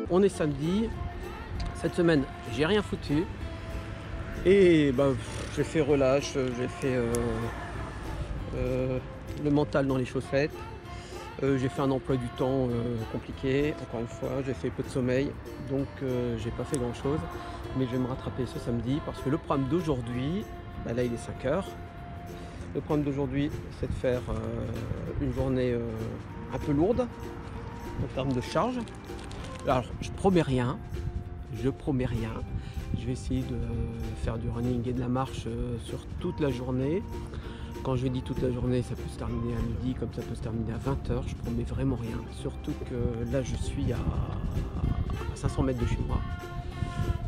on est samedi. Cette semaine, j'ai rien foutu. Et j'ai fait relâche, j'ai fait le mental dans les chaussettes. J'ai fait un emploi du temps compliqué, encore une fois, j'ai fait peu de sommeil, donc j'ai pas fait grand chose, mais je vais me rattraper ce samedi parce que le programme d'aujourd'hui, là il est 5 heures. Le programme d'aujourd'hui, c'est de faire une journée un peu lourde en termes de charge. Alors je promets rien, je vais essayer de faire du running et de la marche sur toute la journée. Quand je dis toute la journée, ça peut se terminer à midi, comme ça peut se terminer à 20 h. Je promets vraiment rien. Surtout que là, je suis à 500 mètres de chez moi.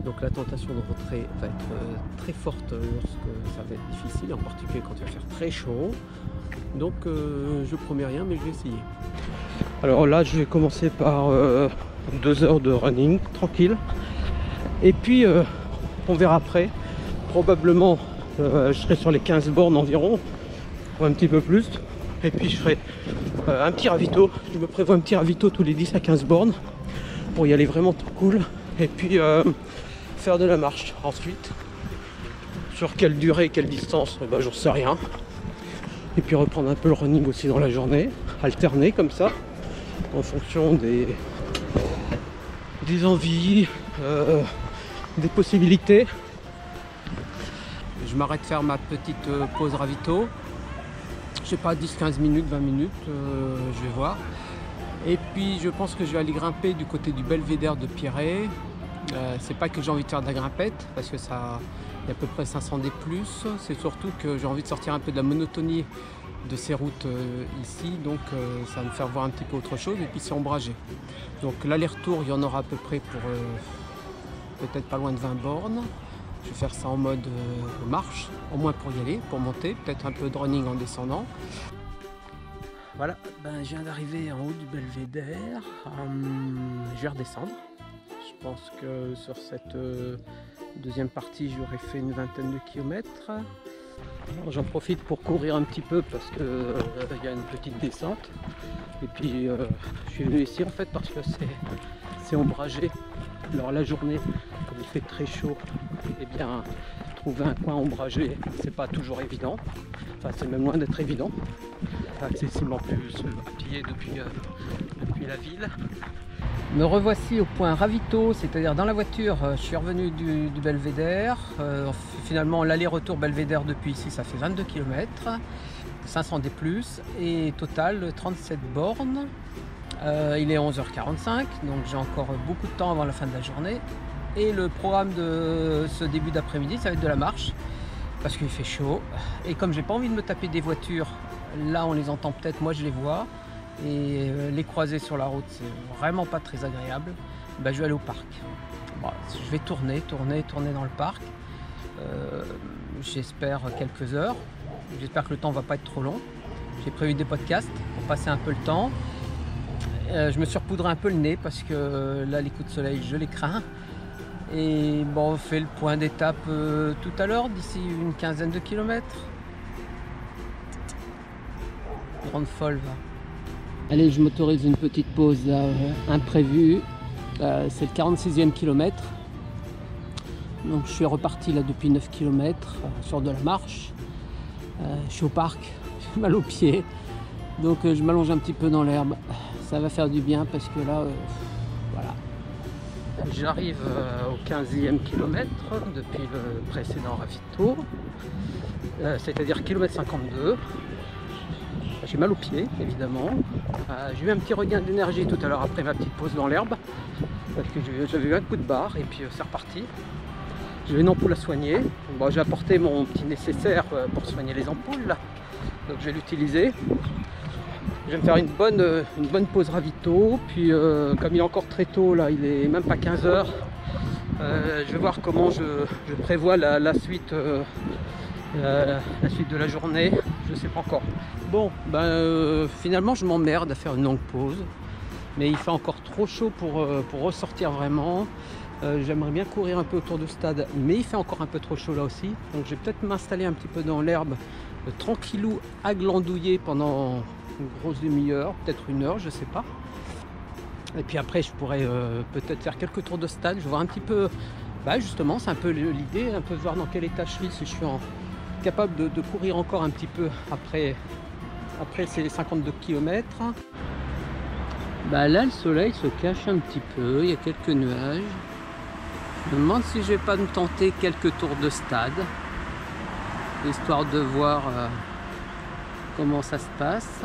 Donc la tentation de rentrer va être très forte lorsque ça va être difficile, en particulier quand il va faire très chaud. Donc je promets rien, mais je vais essayer. Alors là, je vais commencer par 2 heures de running, tranquille. Et puis, on verra après. Probablement, je serai sur les 15 bornes environ. Un petit peu plus, et puis je ferai un petit ravito. Je me prévois un petit ravito tous les 10 à 15 bornes pour y aller vraiment tout cool, et puis faire de la marche ensuite. Sur quelle durée, quelle distance, j'en sais rien. Et puis reprendre un peu le running aussi dans la journée, alterner comme ça en fonction des envies, des possibilités. Je m'arrête faire ma petite pause ravito. Je sais pas, 10-15 minutes, 20 minutes, je vais voir. Et puis je pense que je vais aller grimper du côté du belvédère de Pierret. C'est pas que j'ai envie de faire de la grimpette, parce que ça, il y a à peu près 500 D+. C'est surtout que j'ai envie de sortir un peu de la monotonie de ces routes ici, donc ça va me faire voir un petit peu autre chose. Et puis c'est ombragé. Donc l'aller-retour, il y en aura à peu près pour peut-être pas loin de 20 bornes. Je vais faire ça en mode marche, au moins pour y aller, pour monter, peut-être un peu de running en descendant. Voilà, je viens d'arriver en haut du belvédère. Je vais redescendre. Je pense que sur cette deuxième partie, j'aurais fait une vingtaine de kilomètres. J'en profite pour courir un petit peu parce qu'il y a une petite descente. Et puis je suis venu ici en fait parce que c'est ombragé. Alors la journée, comme il fait très chaud, eh bien trouver un coin ombragé, c'est pas toujours évident. Enfin, c'est même loin d'être évident. Accessible en plus à pied depuis la ville. Me revoici au point ravito, c'est-à-dire dans la voiture. Je suis revenu du belvédère. Finalement, l'aller-retour belvédère depuis ici, ça fait 22 km, 500 D+, et total 37 bornes. Il est 11h45, donc j'ai encore beaucoup de temps avant la fin de la journée. Et le programme de ce début d'après-midi, ça va être de la marche, parce qu'il fait chaud. Et comme j'ai pas envie de me taper des voitures, là on les entend peut-être, moi je les vois. Et les croiser sur la route, c'est vraiment pas très agréable. Je vais aller au parc. Je vais tourner dans le parc. J'espère quelques heures. J'espère que le temps va pas être trop long. J'ai prévu des podcasts pour passer un peu le temps. Je me suis repoudré un peu le nez parce que là les coups de soleil je les crains. Et on fait le point d'étape tout à l'heure, d'ici une quinzaine de kilomètres. Grande folle va. Allez, je m'autorise une petite pause imprévue. C'est le 46e kilomètre. Donc je suis reparti là depuis 9 km sur de la marche. Je suis au parc, j'ai mal aux pieds. Donc je m'allonge un petit peu dans l'herbe. Ça va faire du bien parce que là, voilà. J'arrive au 15e kilomètre depuis le précédent ravito, c'est-à-dire kilomètre 52. J'ai mal aux pieds, évidemment. J'ai eu un petit regain d'énergie tout à l'heure après ma petite pause dans l'herbe, parce que j'avais eu un coup de barre et puis c'est reparti. J'ai une ampoule à soigner. J'ai apporté mon petit nécessaire pour soigner les ampoules, là. Donc je vais l'utiliser. Je vais me faire une bonne pause ravito, puis comme il est encore très tôt, là il est même pas 15 h, je vais voir comment je prévois la suite de la journée, je sais pas encore. Bon, finalement je m'emmerde à faire une longue pause, mais il fait encore trop chaud pour ressortir vraiment. J'aimerais bien courir un peu autour du stade, mais il fait encore un peu trop chaud là aussi, donc je vais peut-être m'installer un petit peu dans l'herbe, tranquillou, à glandouiller pendant une grosse demi-heure, peut-être 1 heure, je sais pas. Et puis après je pourrais peut-être faire quelques tours de stade, je vais voir un petit peu, justement c'est un peu l'idée, un peu voir dans quel état je suis, si je suis capable de courir encore un petit peu après ces 52 km. Là le soleil se cache un petit peu, il y a quelques nuages. Je me demande si je vais pas me tenter quelques tours de stade, histoire de voir comment ça se passe.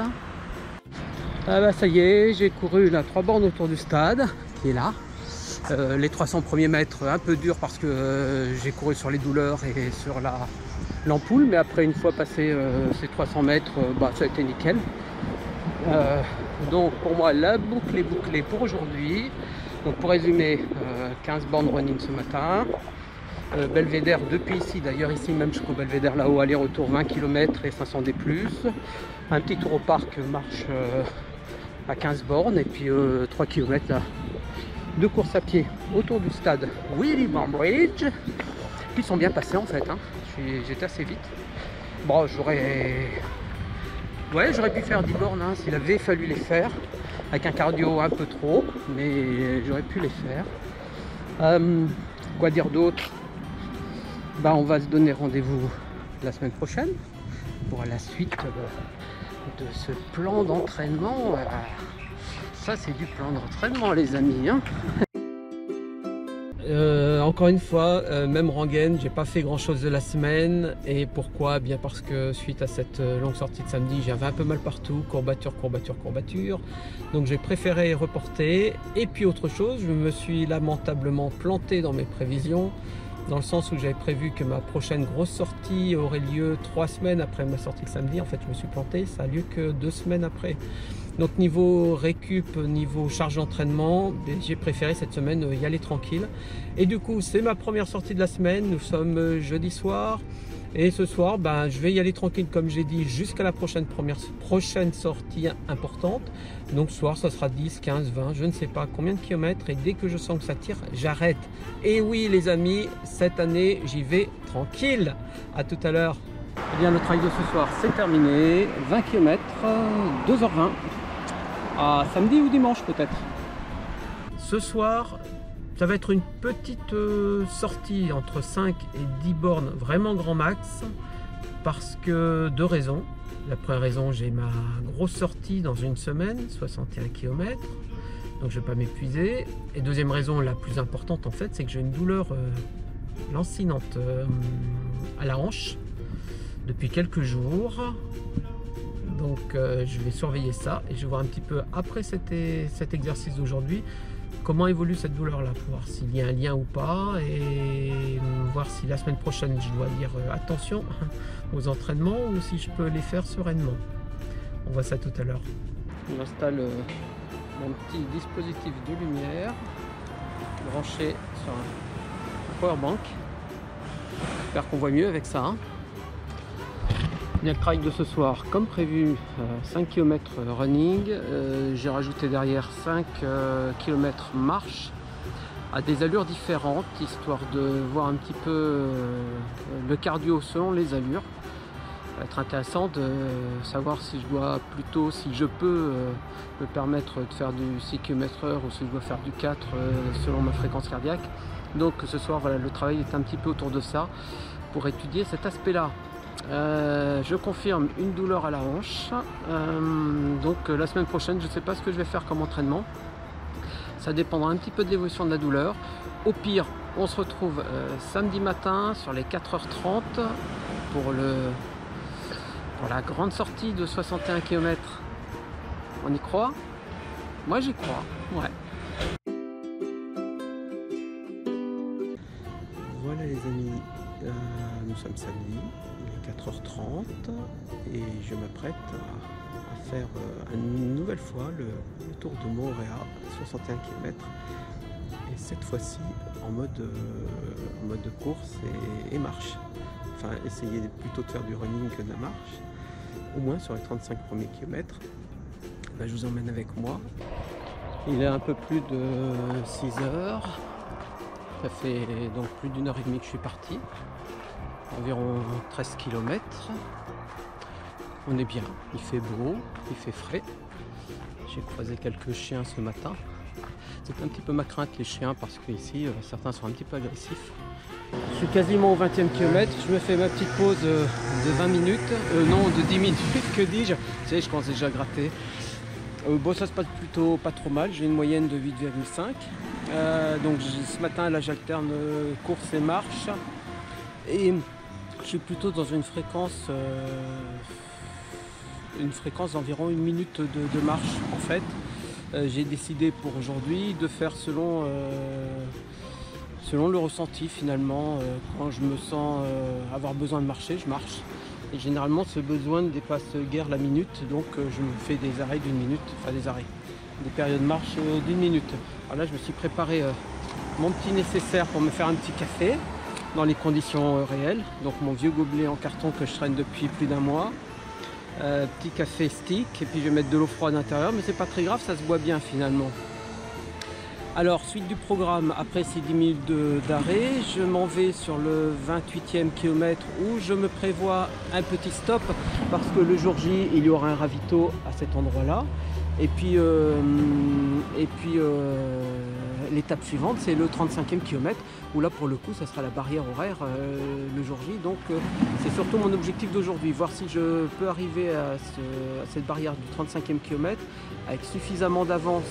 Ça y est, j'ai couru 3 bornes autour du stade, qui est là. Les 300 premiers mètres, un peu dur parce que j'ai couru sur les douleurs et sur l'ampoule, mais après une fois passé ces 300 mètres, ça a été nickel. Donc pour moi la boucle est bouclée pour aujourd'hui. Donc pour résumer, 15 bornes running ce matin, Belvédère depuis ici, d'ailleurs ici même jusqu'au Belvédère là-haut, aller-retour 20 km et 500 D+, un petit tour au parc, marche à 15 bornes, et puis 3 km là, de course à pied autour du stade Willy Bambridge, qui sont bien passés en fait, hein. J'étais assez vite. Bon, j'aurais pu faire 10 bornes hein, s'il avait fallu les faire, avec un cardio un peu trop, mais j'aurais pu les faire. Quoi dire d'autre? On va se donner rendez-vous la semaine prochaine pour la suite de ce plan d'entraînement. Ça c'est du plan d'entraînement les amis, hein. Encore une fois, même rengaine, j'ai pas fait grand chose de la semaine. Et pourquoi? Bien parce que suite à cette longue sortie de samedi, j'avais un peu mal partout, courbature. Donc j'ai préféré reporter. Et puis autre chose, je me suis lamentablement planté dans mes prévisions, dans le sens où j'avais prévu que ma prochaine grosse sortie aurait lieu 3 semaines après ma sortie de samedi. En fait je me suis planté, ça a lieu que 2 semaines après. Donc niveau récup, niveau charge d'entraînement, j'ai préféré cette semaine y aller tranquille. Et du coup c'est ma première sortie de la semaine, nous sommes jeudi soir. Et ce soir, je vais y aller tranquille comme j'ai dit jusqu'à la prochaine sortie importante. Donc ce soir ça sera 10, 15, 20, je ne sais pas combien de kilomètres. Et dès que je sens que ça tire, j'arrête. Et oui les amis, cette année j'y vais tranquille. À tout à l'heure. Eh bien le trail de ce soir c'est terminé, 20 km, 2h20. Samedi ou dimanche peut-être. Ce soir, ça va être une petite sortie entre 5 et 10 bornes, vraiment grand max, parce que 2 raisons. La première raison, j'ai ma grosse sortie dans une semaine, 61 km, donc je ne vais pas m'épuiser. Et deuxième raison, la plus importante en fait, c'est que j'ai une douleur lancinante à la hanche depuis quelques jours. Donc je vais surveiller ça et je vais voir un petit peu après cet exercice d'aujourd'hui comment évolue cette douleur là, pour voir s'il y a un lien ou pas, et voir si la semaine prochaine je dois dire attention aux entraînements ou si je peux les faire sereinement. On voit ça tout à l'heure. J'installe mon petit dispositif de lumière branché sur un powerbank. J'espère qu'on voit mieux avec ça, hein. Le trail de ce soir, comme prévu, 5 km running, j'ai rajouté derrière 5 km marche à des allures différentes, histoire de voir un petit peu le cardio selon les allures. Ça va être intéressant de savoir si je dois plutôt, si je peux me permettre de faire du 6 km/h ou si je dois faire du 4 selon ma fréquence cardiaque. Donc ce soir, voilà, le travail est un petit peu autour de ça pour étudier cet aspect-là. Je confirme une douleur à la hanche, donc la semaine prochaine je ne sais pas ce que je vais faire comme entraînement, ça dépendra un petit peu de l'évolution de la douleur. Au pire on se retrouve samedi matin sur les 4h30 pour la grande sortie de 61 km. On y croit? Moi j'y crois, ouais. Voilà les amis, nous sommes samedi, il est 4h30 et je m'apprête à faire une nouvelle fois le tour de Mooréa, 61 km, et cette fois-ci en mode de course et marche. Enfin, essayer plutôt de faire du running que de la marche, au moins sur les 35 premiers kilomètres. Je vous emmène avec moi. Il est un peu plus de 6 heures. Ça fait donc plus d'1 heure et demie que je suis parti. Environ 13 km. On est bien, il fait beau, il fait frais. J'ai croisé quelques chiens ce matin. C'est un petit peu ma crainte les chiens parce que ici certains sont un petit peu agressifs. Je suis quasiment au 20e kilomètre, je me fais ma petite pause de 20 minutes, non de 10 minutes, que dis-je. Tu sais, je commence déjà à gratter. Bon, ça se passe plutôt pas trop mal, j'ai une moyenne de 8,5. Donc ce matin là j'alterne course et marche. Et je suis plutôt dans une fréquence d'environ 1 minute de marche en fait. J'ai décidé pour aujourd'hui de faire selon le ressenti finalement. Quand je me sens avoir besoin de marcher, je marche. Et généralement ce besoin ne dépasse guère la minute, donc je me fais des arrêts d'1 minute, enfin des périodes de marche d'1 minute. Alors là je me suis préparé mon petit nécessaire pour me faire un petit café dans les conditions réelles. Donc mon vieux gobelet en carton que je traîne depuis plus d'1 mois. Petit café stick, et puis je vais mettre de l'eau froide à l'intérieur, mais c'est pas très grave, ça se boit bien finalement. Alors suite du programme, après ces 10 minutes d'arrêt, je m'en vais sur le 28e kilomètre où je me prévois un petit stop parce que le jour J il y aura un ravito à cet endroit là. Et puis l'étape suivante c'est le 35e kilomètre où là pour le coup ça sera la barrière horaire le jour J. Donc c'est surtout mon objectif d'aujourd'hui, voir si je peux arriver à cette barrière du 35e kilomètre avec suffisamment d'avance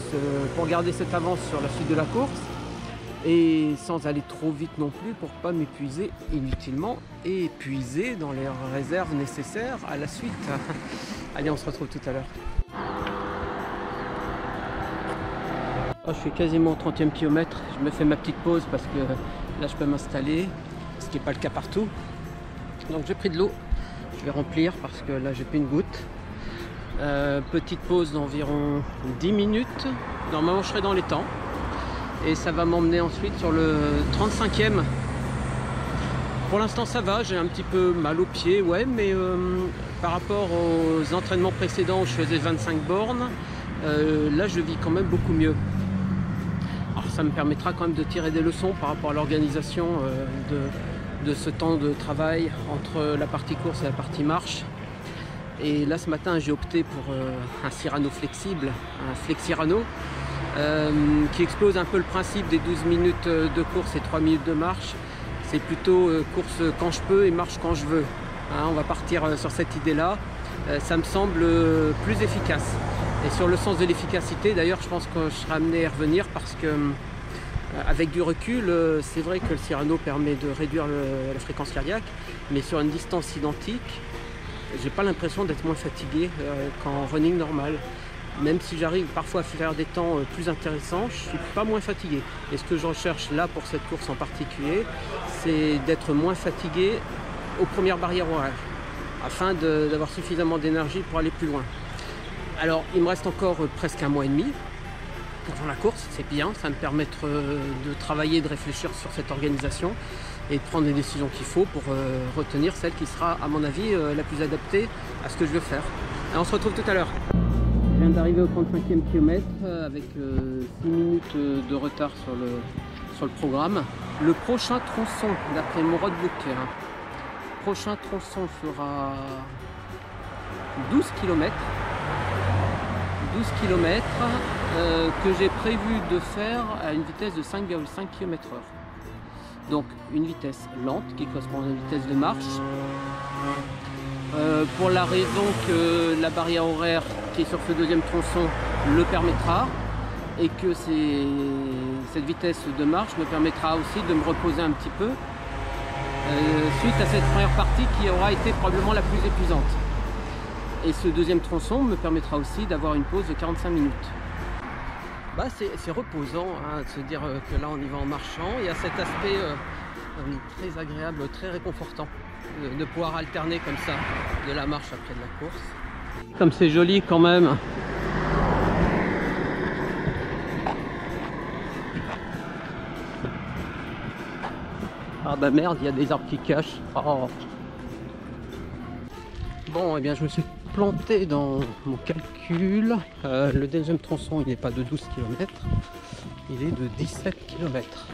pour garder cette avance sur la suite de la course et sans aller trop vite non plus pour pas m'épuiser inutilement et épuiser dans les réserves nécessaires à la suite. Allez, on se retrouve tout à l'heure. Oh, je suis quasiment au 30e kilomètre, je me fais ma petite pause parce que là je peux m'installer, ce qui n'est pas le cas partout. Donc j'ai pris de l'eau, je vais remplir parce que là j'ai plus une goutte. Petite pause d'environ 10 minutes, normalement je serai dans les temps. Et ça va m'emmener ensuite sur le 35e. Pour l'instant ça va, j'ai un petit peu mal aux pieds, ouais, mais par rapport aux entraînements précédents où je faisais 25 bornes, là je vis quand même beaucoup mieux. Alors ça me permettra quand même de tirer des leçons par rapport à l'organisation de ce temps de travail entre la partie course et la partie marche. Et là ce matin j'ai opté pour un Cyrano flexible, un Flexirano, qui explose un peu le principe des 12 minutes de course et 3 minutes de marche. C'est plutôt course quand je peux et marche quand je veux. Hein, on va partir sur cette idée-là. Ça me semble plus efficace. Et sur le sens de l'efficacité, d'ailleurs, je pense que je serai amené à y revenir parce que, avec du recul, c'est vrai que le Cyrano permet de réduire la fréquence cardiaque, mais sur une distance identique, j'ai pas l'impression d'être moins fatigué qu'en running normal. Même si j'arrive parfois à faire des temps plus intéressants, je suis pas moins fatigué. Et ce que je recherche là pour cette course en particulier, c'est d'être moins fatigué aux premières barrières horaires, afin d'avoir suffisamment d'énergie pour aller plus loin. Alors il me reste encore presque 1 mois et demi avant la course, c'est bien, ça va me permettre de travailler, de réfléchir sur cette organisation et de prendre les décisions qu'il faut pour retenir celle qui sera à mon avis la plus adaptée à ce que je veux faire. Et on se retrouve tout à l'heure. Je viens d'arriver au 35e kilomètre avec 6 minutes de retard sur le programme. Le prochain tronçon, d'après mon roadbook, le prochain tronçon fera 12 km. 12 km que j'ai prévu de faire à une vitesse de 5,5 km/h. Donc une vitesse lente qui correspond à une vitesse de marche. Pour la raison que la barrière horaire qui est sur ce deuxième tronçon le permettra et que cette vitesse de marche me permettra aussi de me reposer un petit peu suite à cette première partie qui aura été probablement la plus épuisante. Et ce deuxième tronçon me permettra aussi d'avoir une pause de 45 minutes. Bah, c'est reposant hein, de se dire que là on y va en marchant. Il y a cet aspect très agréable, très réconfortant de pouvoir alterner comme ça de la marche après de la course. Comme c'est joli quand même. Ah bah merde, il y a des arbres qui cachent. Oh. Bon, et bien je me suis planté dans mon calcul. Le deuxième tronçon il n'est pas de 12 km, il est de 17 km.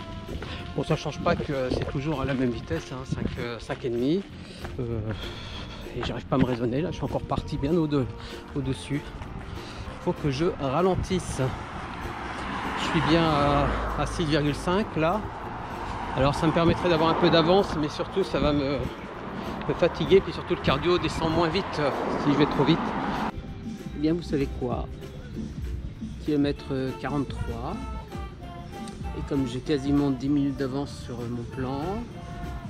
Bon, ça ne change pas que c'est toujours à la même vitesse, hein, 5,5. Et j'arrive pas à me raisonner, là je suis encore parti bien au-dessus. Il faut que je ralentisse. Je suis bien à 6,5 là. Alors ça me permettrait d'avoir un peu d'avance, mais surtout ça va me fatiguer, puis surtout le cardio descend moins vite si je vais trop vite. Eh bien vous savez quoi, kilomètre 43, et comme j'ai quasiment 10 minutes d'avance sur mon plan,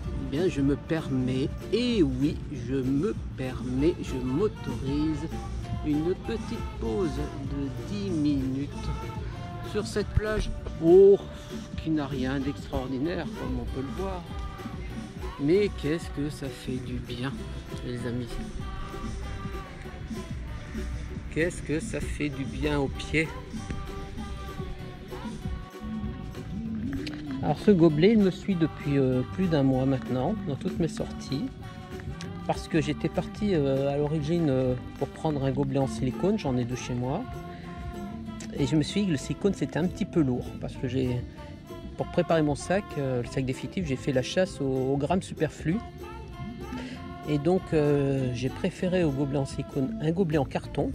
eh bien je me permets, et oui je me permets, je m'autorise une petite pause de 10 minutes sur cette plage, qui n'a rien d'extraordinaire comme on peut le voir. Mais qu'est-ce que ça fait du bien, les amis. Qu'est-ce que ça fait du bien aux pieds. Alors ce gobelet, il me suit depuis plus d'un mois maintenant, dans toutes mes sorties. Parce que j'étais parti à l'origine pour prendre un gobelet en silicone, j'en ai deux chez moi. Et je me suis dit que le silicone c'était un petit peu lourd, parce que pour préparer mon sac, le sac définitif, j'ai fait la chasse au gramme superflu. Et donc j'ai préféré au gobelet en silicone un gobelet en carton,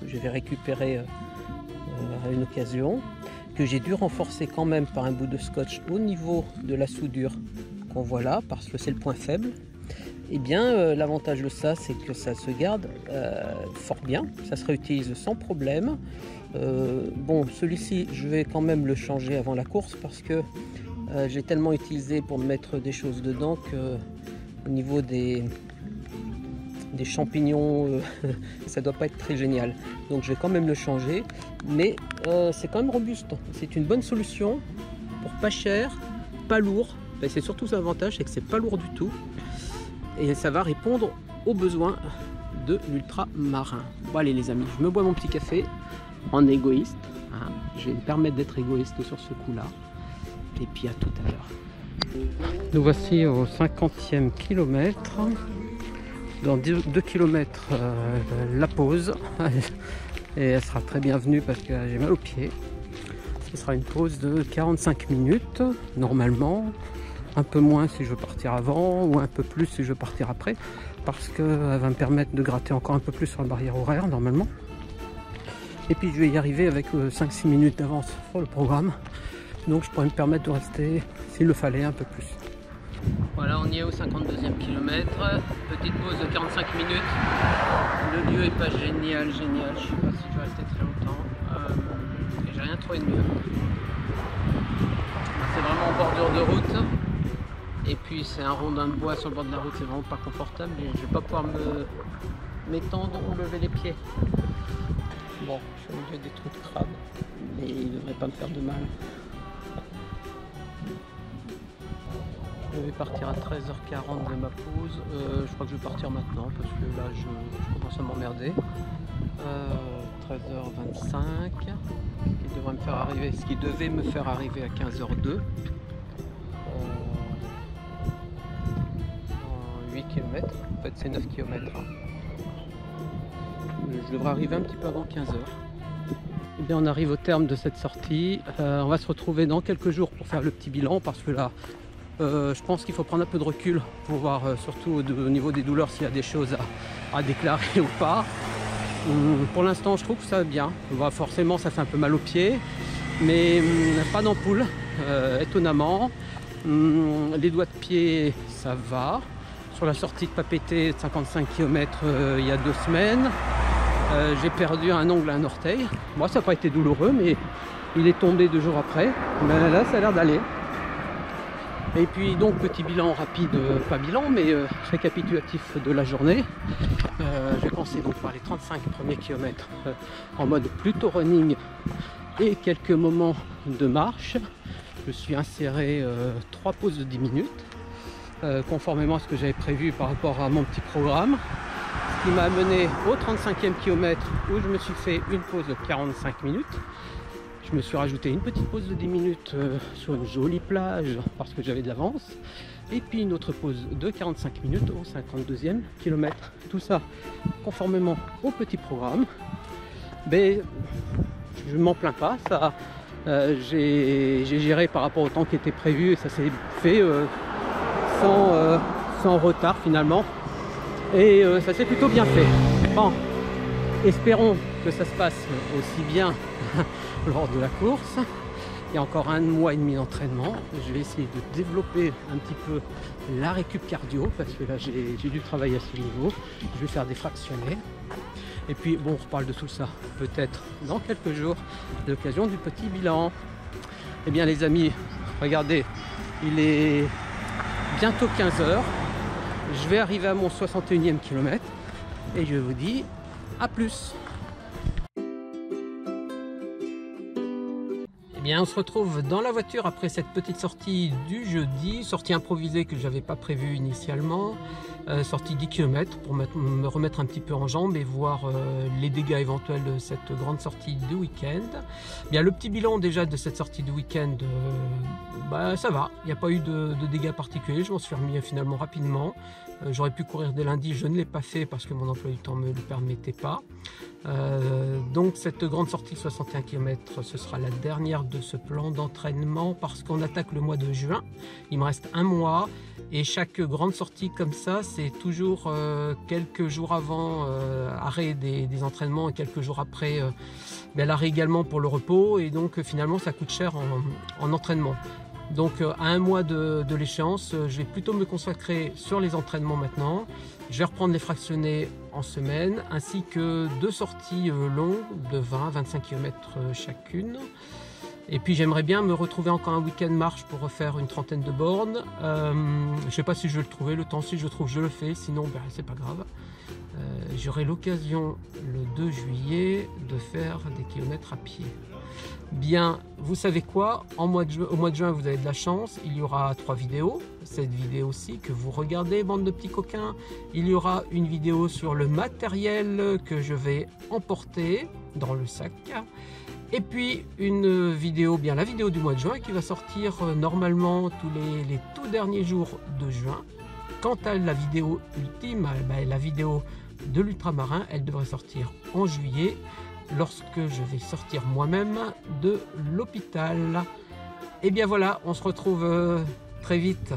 que j'avais récupéré à une occasion, que j'ai dû renforcer quand même par un bout de scotch au niveau de la soudure qu'on voit là, parce que c'est le point faible. Eh bien, l'avantage de ça, c'est que ça se garde fort bien, ça se réutilise sans problème. Bon, celui-ci, je vais quand même le changer avant la course parce que j'ai tellement utilisé pour mettre des choses dedans que au niveau des champignons, ça doit pas être très génial. Donc, je vais quand même le changer, mais c'est quand même robuste. C'est une bonne solution pour pas cher, pas lourd. Ben, c'est surtout l'avantage, c'est que c'est pas lourd du tout. Et ça va répondre aux besoins de l'ultramarin. Bon allez les amis, je me bois mon petit café en égoïste. Hein. Je vais me permettre d'être égoïste sur ce coup-là. Et puis à tout à l'heure. Nous voici au 50e kilomètre. Dans 2 km la pause. Et elle sera très bienvenue parce que j'ai mal aux pieds. Ce sera une pause de 45 minutes normalement. Un peu moins si je veux partir avant ou un peu plus si je veux partir après, parce qu'elle va me permettre de gratter encore un peu plus sur la barrière horaire normalement. Et puis je vais y arriver avec 5-6 minutes d'avance sur le programme, donc je pourrais me permettre de rester s'il le fallait un peu plus. Voilà, on y est au 52e kilomètre, petite pause de 45 minutes. Le lieu est pas génial, je sais pas si je vais rester très longtemps, et j'ai rien trouvé de mieux. C'est vraiment en bordure de route. Et puis c'est un rondin de bois sur le bord de la route, c'est vraiment pas confortable et je vais pas pouvoir m'étendre ou lever les pieds. Bon, je suis au milieu des trous de crabe, mais il devrait pas me faire de mal. Je vais partir à 13h40 de ma pause. Je crois que je vais partir maintenant parce que là je commence à m'emmerder. 13h25, ce qui devait me faire arriver à 15h02. 8 km, en fait c'est 9 km. Je devrais arriver un petit peu avant 15h. Et bien on arrive au terme de cette sortie. On va se retrouver dans quelques jours pour faire le petit bilan parce que là je pense qu'il faut prendre un peu de recul pour voir surtout au niveau des douleurs s'il y a des choses à déclarer ou pas. Pour l'instant je trouve que ça va bien. Forcément ça fait un peu mal aux pieds, mais pas d'ampoule étonnamment. Les doigts de pied ça va. Sur la sortie de Papeete de 55 km il y a 2 semaines, j'ai perdu un ongle à un orteil. Moi ça n'a pas été douloureux, mais il est tombé 2 jours après. Mais là ça a l'air d'aller. Et puis donc petit bilan rapide, pas bilan mais récapitulatif de la journée. Je vais commencer donc par les 35 premiers kilomètres en mode plutôt running et quelques moments de marche. Je suis inséré 3 pauses de 10 minutes. Conformément à ce que j'avais prévu par rapport à mon petit programme, ce qui m'a amené au 35e kilomètre où je me suis fait une pause de 45 minutes. Je me suis rajouté une petite pause de 10 minutes sur une jolie plage parce que j'avais de l'avance, et puis une autre pause de 45 minutes au 52e kilomètre. Tout ça conformément au petit programme. Mais je ne m'en plains pas, ça j'ai géré par rapport au temps qui était prévu et ça s'est fait sans retard finalement, et ça s'est plutôt bien fait. Bon, espérons que ça se passe aussi bien lors de la course. Il y a encore 1 mois et demi d'entraînement. Je vais essayer de développer un petit peu la récup cardio parce que là j'ai dû travailler à ce niveau. Je vais faire des fractionnés. Et puis bon, on reparle de tout ça peut-être dans quelques jours à l'occasion du petit bilan. Eh bien les amis, regardez, il est bientôt 15 h. Je vais arriver à mon 61e kilomètre et je vous dis à plus. Eh bien, on se retrouve dans la voiture après cette petite sortie du jeudi, sortie improvisée que je n'avais pas prévue initialement, sortie 10 km pour me remettre un petit peu en jambes et voir les dégâts éventuels de cette grande sortie du week-end. Bien, le petit bilan déjà de cette sortie du week-end, ça va, il n'y a pas eu de dégâts particuliers, je m'en suis remis finalement rapidement. J'aurais pu courir dès lundi, je ne l'ai pas fait parce que mon emploi du temps ne me le permettait pas. Donc cette grande sortie de 61 km, ce sera la dernière de ce plan d'entraînement parce qu'on attaque le mois de juin. Il me reste 1 mois et chaque grande sortie comme ça, c'est toujours quelques jours avant arrêt des entraînements et quelques jours après l'arrêt également pour le repos, et donc finalement ça coûte cher en entraînement. Donc à 1 mois de l'échéance, je vais plutôt me consacrer sur les entraînements maintenant. Je vais reprendre les fractionnés en semaine, ainsi que 2 sorties longues de 20-25 km chacune. Et puis j'aimerais bien me retrouver encore un week-end marche pour refaire une 30aine de bornes. Je ne sais pas si je vais le trouver, le temps si je le trouve je le fais, sinon c'est pas grave. J'aurai l'occasion le 2 juillet de faire des kilomètres à pied. Bien, vous savez quoi, au mois de juin vous avez de la chance, il y aura 3 vidéos. Cette vidéo-ci que vous regardez, bande de petits coquins, il y aura une vidéo sur le matériel que je vais emporter dans le sac. Et puis une vidéo, la vidéo du mois de juin qui va sortir normalement tous les tout derniers jours de juin. Quant à la vidéo ultime, la vidéo de l'ultramarin, elle devrait sortir en juillet, lorsque je vais sortir moi-même de l'hôpital. Et bien voilà, on se retrouve très vite